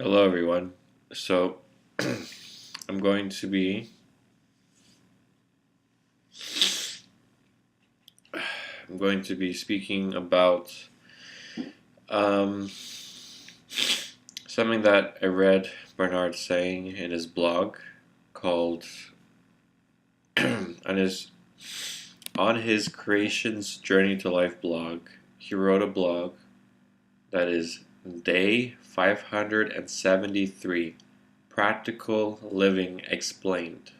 Hello, everyone. So, I'm going to be I'm going to be speaking about um, something that I read Bernard saying in his blog called on his Creations Journey to Life blog. He wrote a blog that is Day 573, Practical Living Explained.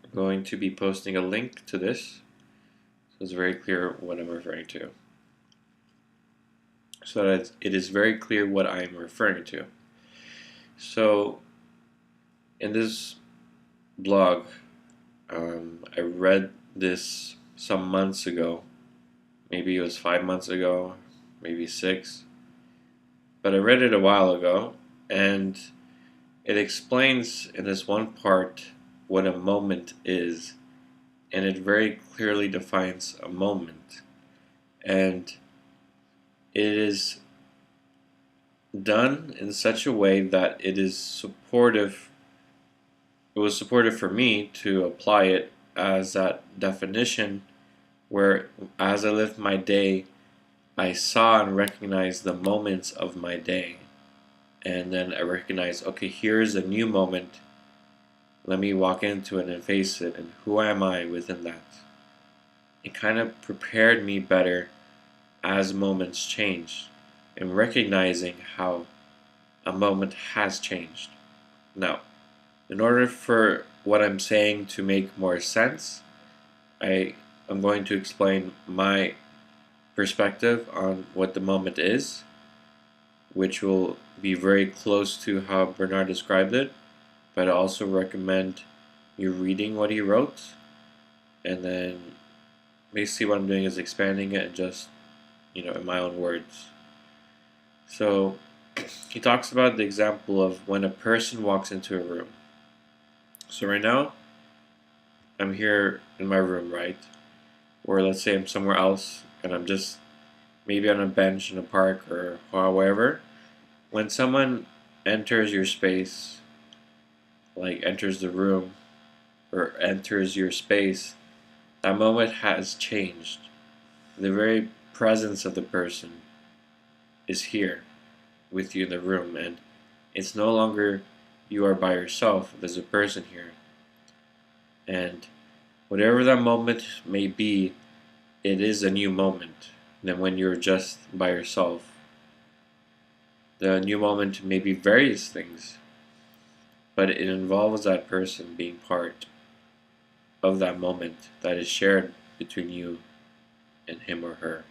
I'm going to be posting a link to this so it's very clear what I'm referring to. So that it is very clear what I am referring to. So in this blog, I read this some months ago. Maybe it was 5 months ago, maybe 6. But I read it a while ago, and it explains in this one part what a moment is, and it very clearly defines a moment. And it is done in such a way that it is supportive. It was supportive for me to apply it as that definition where, as I lived my day, I saw and recognized the moments of my day. And then I recognized, okay, here's a new moment. Let me walk into it and face it. And who am I within that? It kind of prepared me better as moments changed and recognizing how a moment has changed. Now, in order for what I'm saying to make more sense, I am going to explain my perspective on what the moment is, which will be very close to how Bernard described it, but I also recommend you reading what he wrote, and then basically what I'm doing is expanding it and just, in my own words. So, he talks about the example of when a person walks into a room. So right now, I'm here in my room, right? Or let's say I'm somewhere else and I'm just maybe on a bench in a park or however. When someone enters your space, like enters the room or enters your space, that moment has changed. The very presence of the person is here with you in the room, and it's no longer you are by yourself. There's a person here. And whatever that moment may be, it is a new moment than when you're just by yourself. The new moment may be various things, but it involves that person being part of that moment that is shared between you and him or her.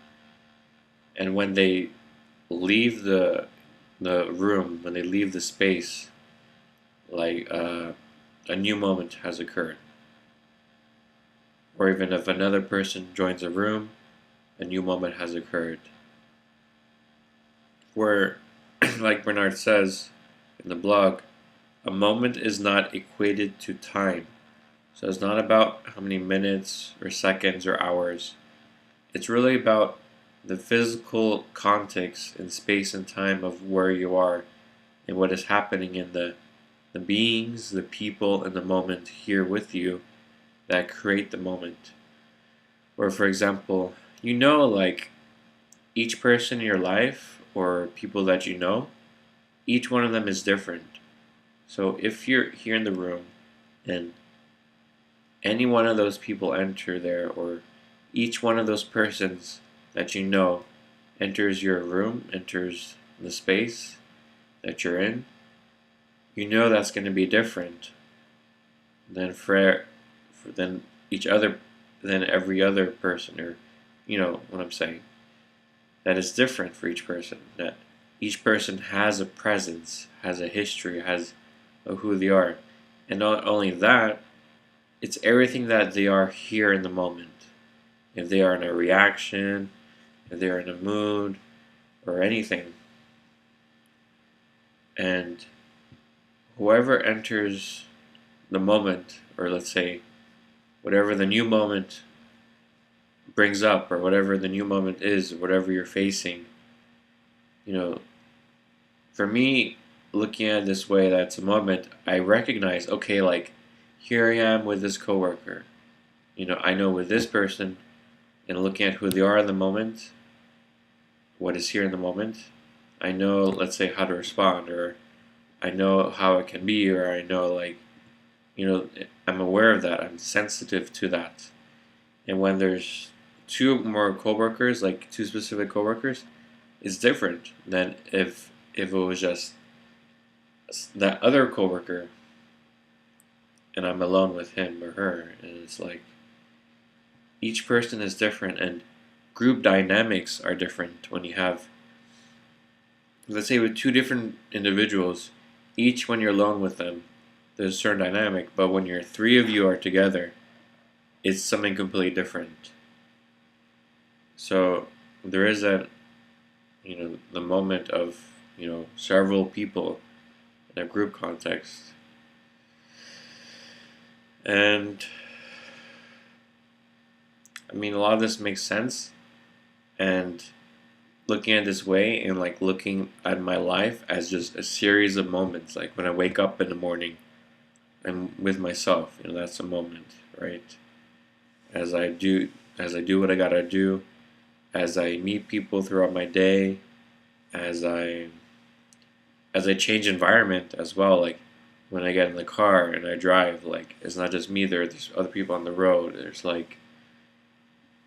And when they leave the room, when they leave the space, like a new moment has occurred. Or even if another person joins a room, a new moment has occurred. Where, like Bernard says in the blog, a moment is not equated to time. So it's not about how many minutes or seconds or hours. It's really about the physical context in space and time of where you are and what is happening in the beings, the people, and the moment here with you that create the moment. Or for example, like each person in your life or people that you know, each one of them is different. So if you're here in the room and any one of those people enter there, or each one of those persons that you know enters your room, enters the space that you're in, that's going to be different than than each other, than every other person, or what I'm saying. That is different for each person. That each person has a presence, has a history, has who they are, and not only that, it's everything that they are here in the moment. If they are in a reaction, if they are in a mood, or anything. And whoever enters the moment, or let's say, whatever the new moment brings up, or whatever the new moment is, whatever you're facing, for me, looking at it this way, that's a moment I recognize, okay, like here I am with this coworker. I know with this person, and looking at who they are in the moment, what is here in the moment, I know, let's say, how to respond, or I know how it can be, or I know, like, I'm aware of that. I'm sensitive to that. And when there's two more coworkers, like two specific coworkers, it's different than if it was just that other coworker and I'm alone with him or her. And it's like each person is different, and group dynamics are different when you have, let's say, with two different individuals, each when you're alone with them, there's a certain dynamic, but when you're three of you are together, it's something completely different. So there is that, the moment of, several people in a group context. And I mean, a lot of this makes sense, and looking at it this way and like looking at my life as just a series of moments, like when I wake up in the morning, I'm with myself, that's a moment, right? As I do what I gotta do, as I meet people throughout my day, as I change environment as well, like when I get in the car and I drive, like it's not just me there, there's other people on the road. There's like,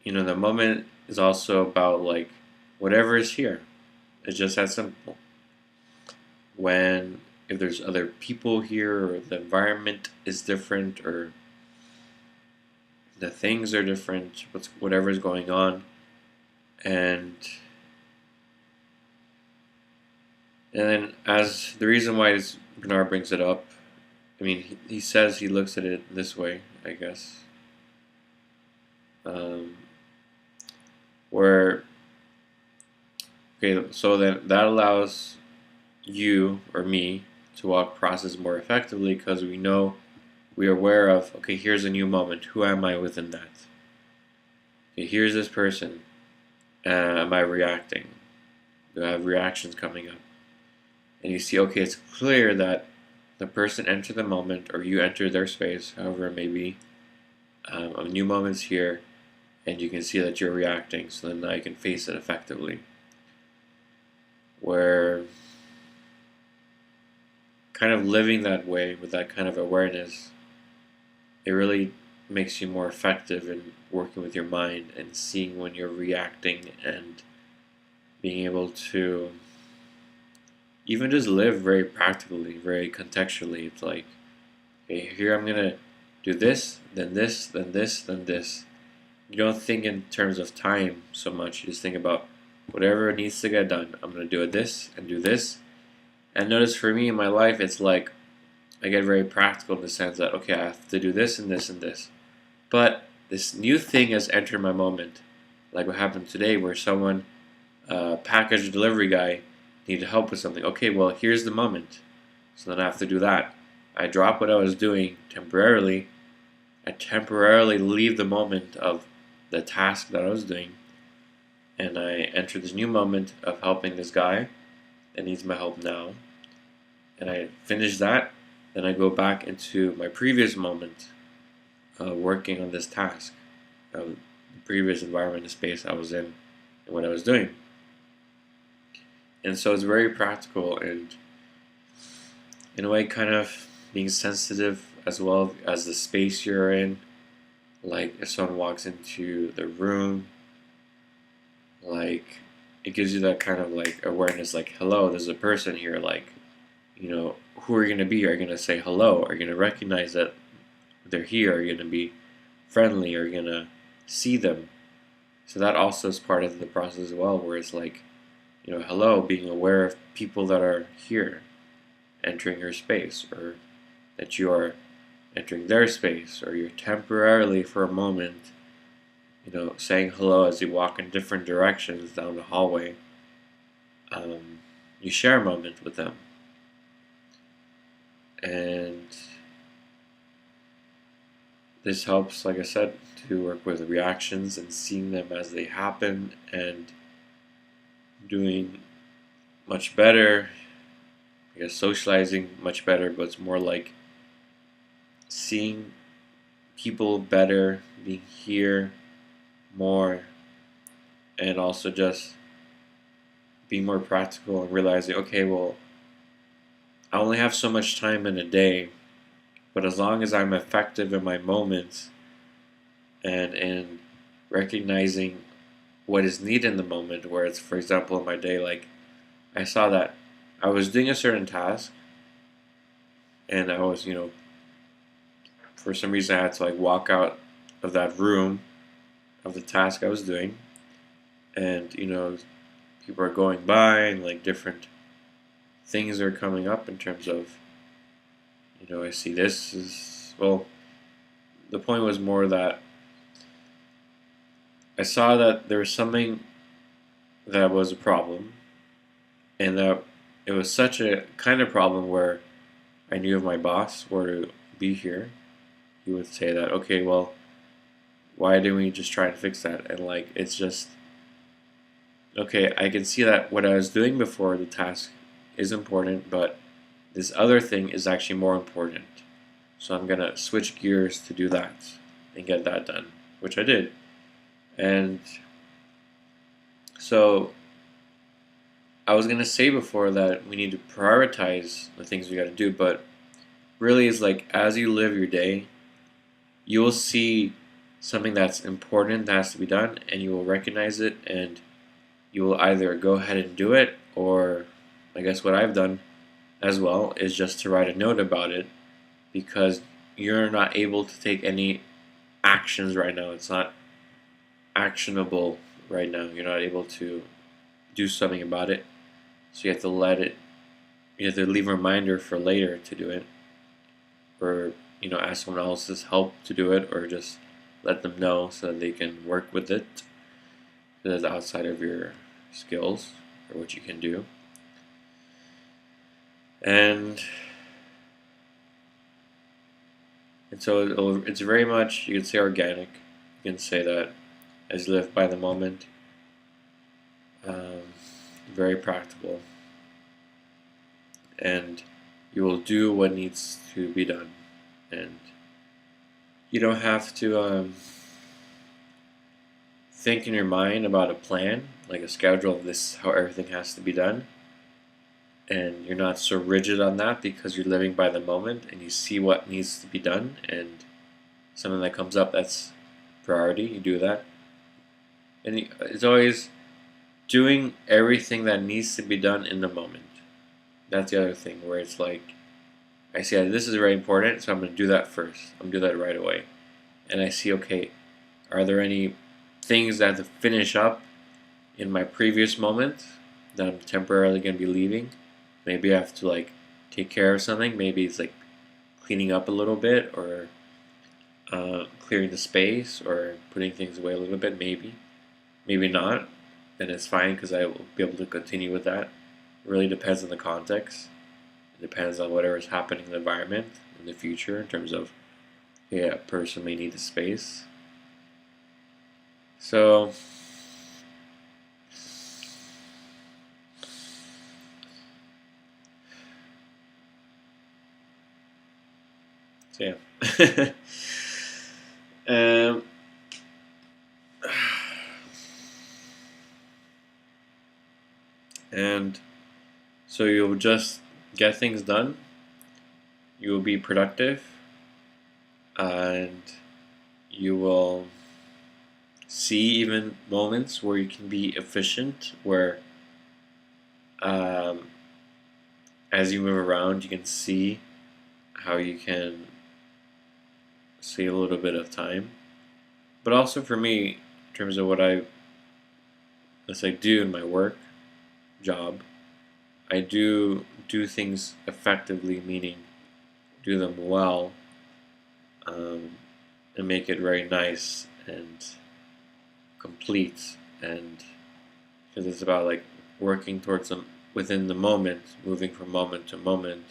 the moment is also about like whatever is here. It's just that simple. If there's other people here, or the environment is different, or the things are different, whatever's going on. And then, as the reason why Bernard brings it up, I mean, he says he looks at it this way, I guess, where, okay, so then that allows you or me to walk process more effectively, because we are aware of, okay, here's a new moment. Who am I within that? Okay, here's this person. Am I reacting? Do I have reactions coming up? And you see, okay, it's clear that the person entered the moment, or you enter their space, however it may be. A new moment's here, and you can see that you're reacting, so then now you can face it effectively. Where kind of living that way with that kind of awareness, it really makes you more effective in working with your mind and seeing when you're reacting, and being able to even just live very practically, very contextually. It's like, okay, here I'm gonna do this, then this, then this, then this. You don't think in terms of time so much. You just think about whatever needs to get done. I'm gonna do this and do this. And notice for me in my life, it's like I get very practical in the sense that, okay, I have to do this and this and this. But this new thing has entered my moment, like what happened today, where someone, package delivery guy, needed help with something. Okay, well, here's the moment. So then I have to do that. I drop what I was doing temporarily. I temporarily leave the moment of the task that I was doing, and I enter this new moment of helping this guy that needs my help now. And I finish that, then I go back into my previous moment, working on this task, the previous environment and space I was in, and what I was doing. And so it's very practical, and in a way kind of being sensitive as well as the space you're in. Like if someone walks into the room, like it gives you that kind of like awareness, like, hello, there's a person here, like, who are you going to be? Are you going to say hello? Are you going to recognize that they're here? Are you going to be friendly? Are you going to see them? So that also is part of the process as well, where it's like, hello, being aware of people that are here, entering your space, or that you are entering their space, or you're temporarily for a moment, saying hello as you walk in different directions down the hallway. You share a moment with them. And this helps, like I said, to work with reactions and seeing them as they happen, and doing much better I guess socializing much better, but it's more like seeing people better, being here more, and also just being more practical and realizing, okay, well, I only have so much time in a day, but as long as I'm effective in my moments and in recognizing what is needed in the moment, where it's, for example, in my day, like I saw that I was doing a certain task and I was, for some reason I had to like walk out of that room of the task I was doing, and people are going by and like different things are coming up in terms of, I see this is, well, the point was more that I saw that there was something that was a problem, and that it was such a kind of problem where I knew if my boss were to be here, he would say that, okay, well, why didn't we just try and fix that? And like, it's just, okay, I can see that what I was doing before the task is important, but this other thing is actually more important. So I'm gonna switch gears to do that and get that done, which I did. And so I was gonna say before that we need to prioritize the things we gotta do, but really is like as you live your day, you will see something that's important that has to be done, and you will recognize it, and you will either go ahead and do it, or I guess what I've done as well is just to write a note about it, because you're not able to take any actions right now. It's not actionable right now. You're not able to do something about it. So you have to you have to leave a reminder for later to do it, or ask someone else's help to do it, or just let them know so that they can work with it. That's outside of your skills or what you can do. And so it's very much, you can say, organic. You can say that as you live by the moment, very practical, and you will do what needs to be done, and you don't have to think in your mind about a plan, like a schedule of this, how everything has to be done, and you're not so rigid on that because you're living by the moment and you see what needs to be done, and something that comes up that's priority, you do that. And it's always doing everything that needs to be done in the moment. That's the other thing, where it's like, I see this is very important, so I'm going to do that first. I'm going to do that right away. And I see, okay, are there any things that I have to finish up in my previous moment that I'm temporarily going to be leaving? Maybe I have to like take care of something. Maybe it's like cleaning up a little bit, or clearing the space, or putting things away a little bit. Maybe not. Then it's fine because I will be able to continue with that. It really depends on the context. It depends on whatever is happening in the environment in the future in terms of, yeah, a person may need a space. So yeah. um, and so you'll just get things done. You will be productive, and you will see even moments where you can be efficient, where as you move around, you can see how you can save a little bit of time. But also for me, in terms of what let's say, do in my work job, I do things effectively, meaning do them well, and make it very nice and complete, and because it's about like working towards them within the moment, moving from moment to moment.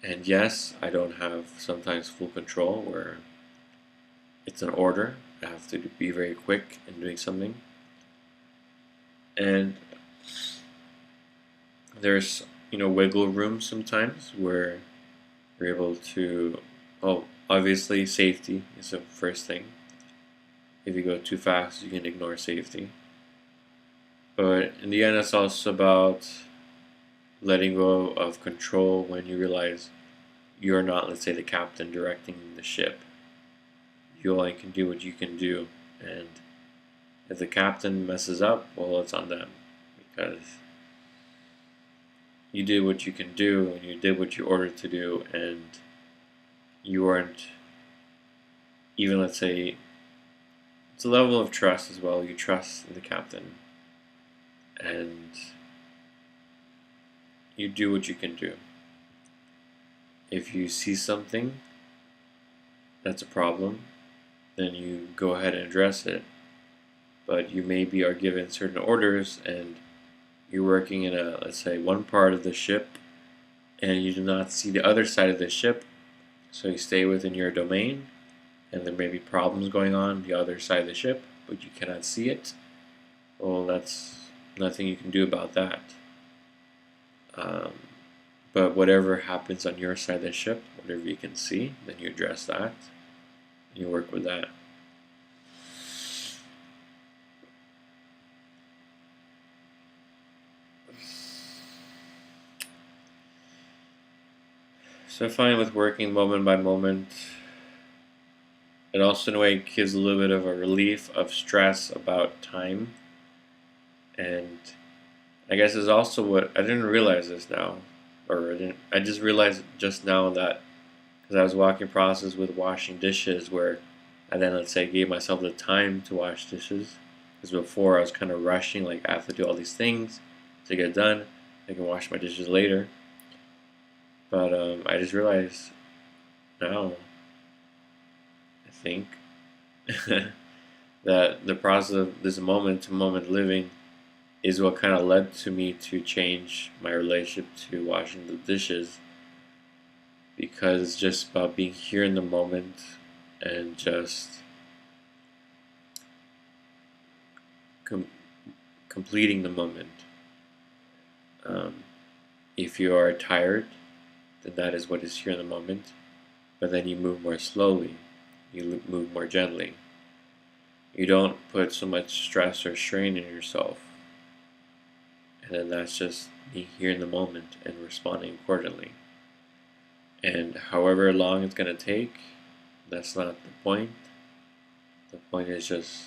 And yes, I don't have sometimes full control where it's an order. I have to be very quick in doing something. And there's wiggle room sometimes where you're able to, well, obviously safety is the first thing. If you go too fast, you can ignore safety. But in the end, it's also about letting go of control when you realize you're not, let's say, the captain directing the ship. You only can do what you can do, and if the captain messes up, well, it's on them, because you did what you can do, and you did what you ordered to do, and you weren't even, let's say, it's a level of trust as well. You trust in the captain, and you do what you can do. If you see something that's a problem, then you go ahead and address it. But you maybe are given certain orders and you're working in a, let's say, one part of the ship and you do not see the other side of the ship, so you stay within your domain and there may be problems going on the other side of the ship, but you cannot see it. Well, that's nothing you can do about that. But whatever happens on your side of the ship, whatever you can see, then you address that and you work with that. So I find with working moment by moment, it also in a way gives a little bit of a relief of stress about time. And I guess it's also what I didn't realize this now, or I just realized just now that because I was walking process with washing dishes where I then, let's say, gave myself the time to wash dishes, because before I was kind of rushing, like I have to do all these things to get done, I can wash my dishes later. But I just realized now, I think, that the process of this moment to moment living is what kind of led to me to change my relationship to washing the dishes, because it's just about being here in the moment and just completing the moment. If you are tired, then that is what is here in the moment, but then you move more slowly, you move more gently. You don't put so much stress or strain in yourself. And then that's just being here in the moment and responding accordingly. And however long it's going to take, that's not the point. The point is just,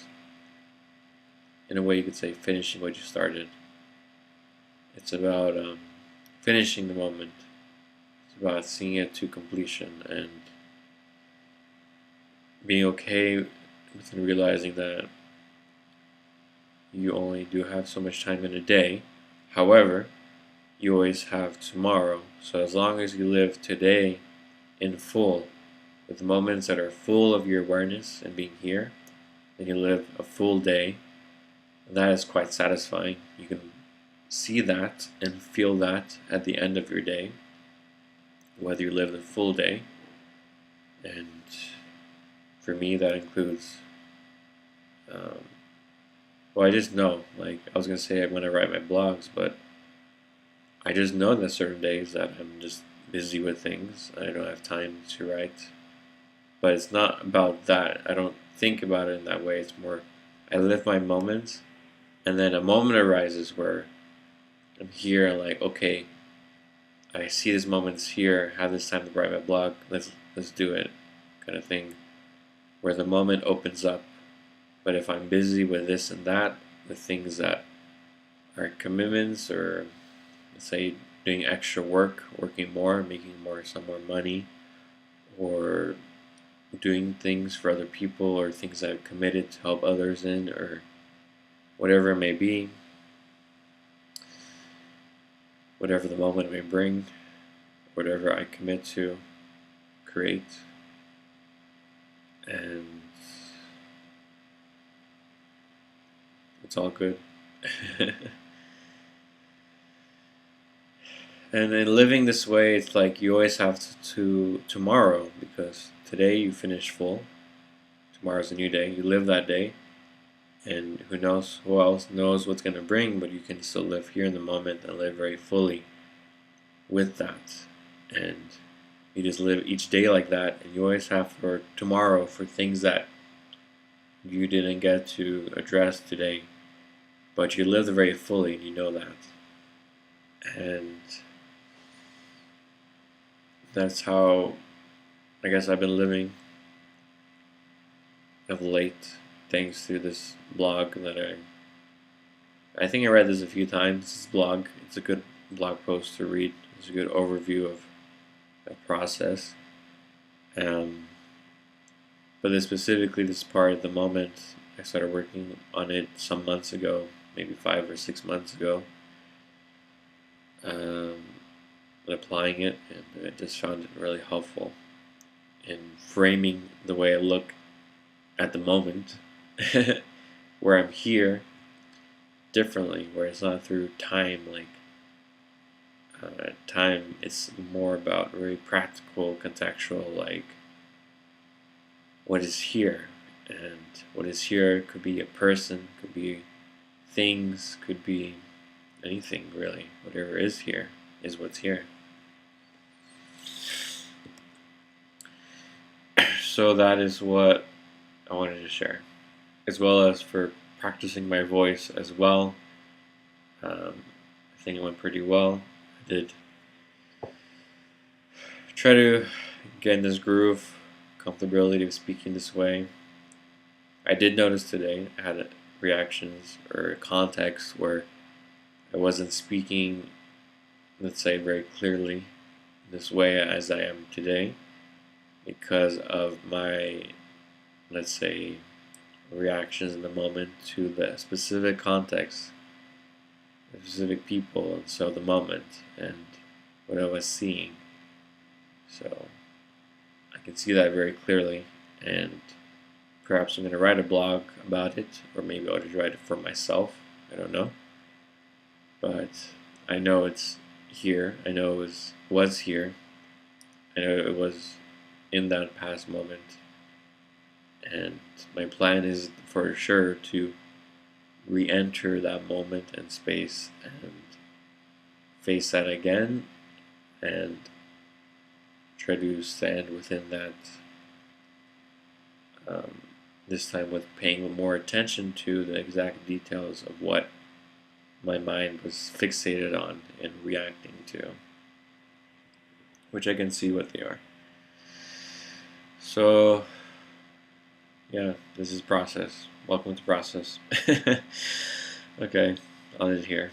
in a way you could say, finishing what you started. It's about finishing the moment. It's about seeing it to completion and being okay with realizing that you only do have so much time in a day. However, you always have tomorrow. So as long as you live today in full, with moments that are full of your awareness and being here, then you live a full day. And that is quite satisfying. You can see that and feel that at the end of your day, whether you live the full day. And for me, that includes, well, I just know, like I was going to say when I write my blogs, but I just know that certain days that I'm just busy with things. I don't have time to write. But it's not about that. I don't think about it in that way. It's more, I live my moments, and then a moment arises where I'm here and like, okay, I see this moment's here, have this time to write my blog, let's do it, kind of thing, where the moment opens up. But if I'm busy with this and that, with things that are commitments, or let's say doing extra work, working more, making some more money, or doing things for other people, or things that I've committed to help others in, or whatever it may be, whatever the moment may bring, whatever I commit to create, and it's all good. And in living this way, it's like you always have to tomorrow, because today you finish full, tomorrow's a new day, you live that day, and who else knows what's going to bring, but you can still live here in the moment and live very fully. with that, and you just live each day like that, and you always have for tomorrow for things that you didn't get to address today, but you lived very fully, and you know that. And that's how I guess I've been living of late, thanks to this blog that I think I read this a few times. This blog, it's a good blog post to read. It's a good overview of the process. But this specifically, this part at the moment, I started working on it some months ago, maybe 5 or 6 months ago, and applying it, and I just found it really helpful in framing the way I look at the moment, where I'm here, differently, where it's not through time, like time, it's more about very practical, contextual, like what is here. And what is here could be a person, could be things, could be anything really. Whatever is here is what's here. So that is what I wanted to share, as well as for practicing my voice as well. I think it went pretty well. I did try to get in this groove, comfortability of speaking this way. I did notice today I had reactions or context where I wasn't speaking, let's say, very clearly this way as I am today because of my, let's say, reactions in the moment to the specific context, the specific people, and so the moment and what I was seeing. So I can see that very clearly, and perhaps I'm going to write a blog about it, or maybe I'll just write it for myself. I don't know. But I know it's here. I know it was here. I know it was in that past moment. And my plan is for sure to re-enter that moment and space and face that again and try to stand within that, this time with paying more attention to the exact details of what my mind was fixated on and reacting to, which I can see what they are. So yeah, this is process. Welcome to process. Okay, I'll end it here.